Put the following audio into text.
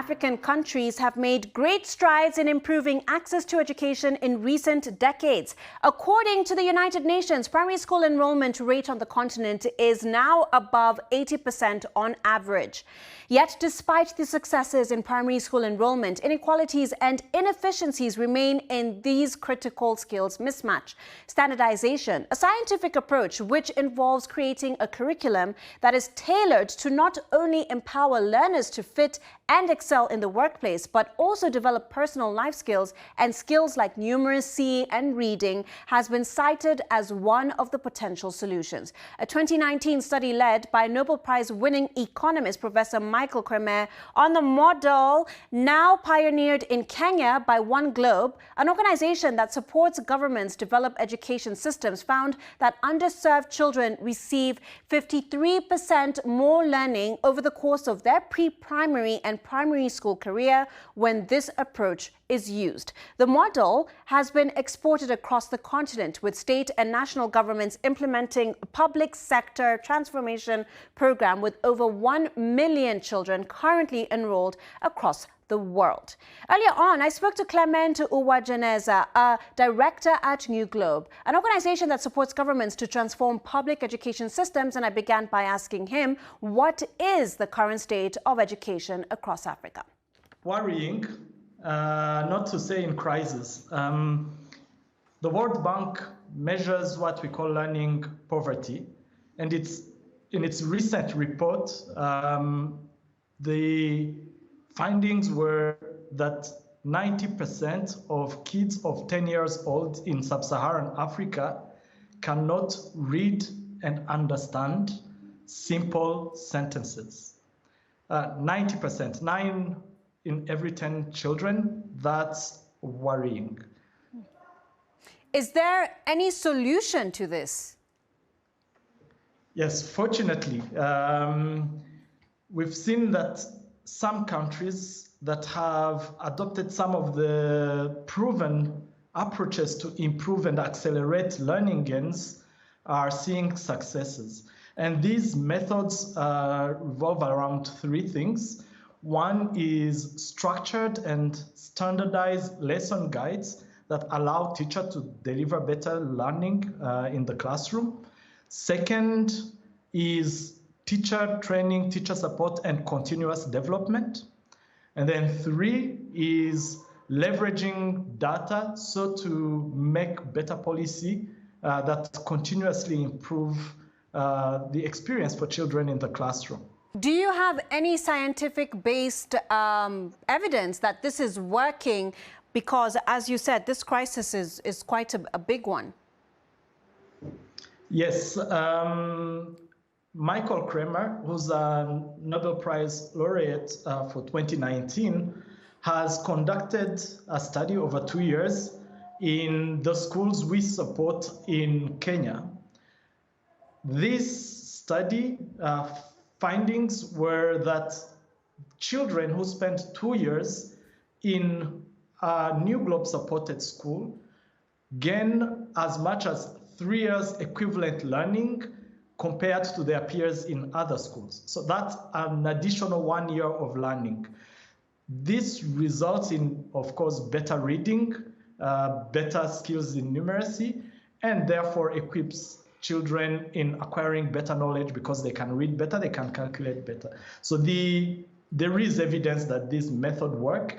African countries have made great strides in improving access to education in recent decades. According to the United Nations, primary school enrollment rate on the continent is now above 80% on average. Yet, despite the successes in primary school enrollment, inequalities and inefficiencies remain in these critical skills mismatch. Standardization, a scientific approach which involves creating a curriculum that is tailored to not only empower learners to fit and excel in the workplace, but also develop personal life skills and skills like numeracy and reading, has been cited as one of the potential solutions. A 2019 study led by Nobel Prize-winning economist Professor Michael Clement on the model now pioneered in Kenya by NewGlobe, an organization that supports governments develop education systems, found that underserved children receive 53% more learning over the course of their pre-primary and primary school career when this approach is used. The model has been exported across the continent, with state and national governments implementing a public sector transformation program with over 1 million children currently enrolled across the world. Earlier on, I spoke to Clement Uwajeneza, a director at NewGlobe, an organization that supports governments to transform public education systems, and I began by asking him, what is the current state of education across Africa? Worrying, not to say in crisis. The World Bank measures what we call learning poverty, and in its recent report, the findings were that 90% of kids of 10 years old in Sub-Saharan Africa cannot read and understand simple sentences. 90%, 9 in every 10 children, that's worrying. Is there any solution to this? Yes, fortunately. We've seen that some countries that have adopted some of the proven approaches to improve and accelerate learning gains are seeing successes. And these methods revolve around 3 things. One is structured and standardized lesson guides that allow teachers to deliver better learning in the classroom. Second is teacher training, teacher support, and continuous development. And then 3 is leveraging data so to make better policy that continuously improve the experience for children in the classroom. Do you have any scientific-based evidence that this is working? Because, as you said, this crisis is quite a big one. Yes. Michael Clement, who's a Nobel Prize laureate for 2019, has conducted a study over 2 years in the schools we support in Kenya. This study findings were that children who spent 2 years in a NewGlobe supported school gain as much as 3 years equivalent learning compared to their peers in other schools. So that's an additional 1 year of learning. This results in, of course, better reading, better skills in numeracy, and therefore equips children in acquiring better knowledge because they can read better, they can calculate better. So there is evidence that this method works,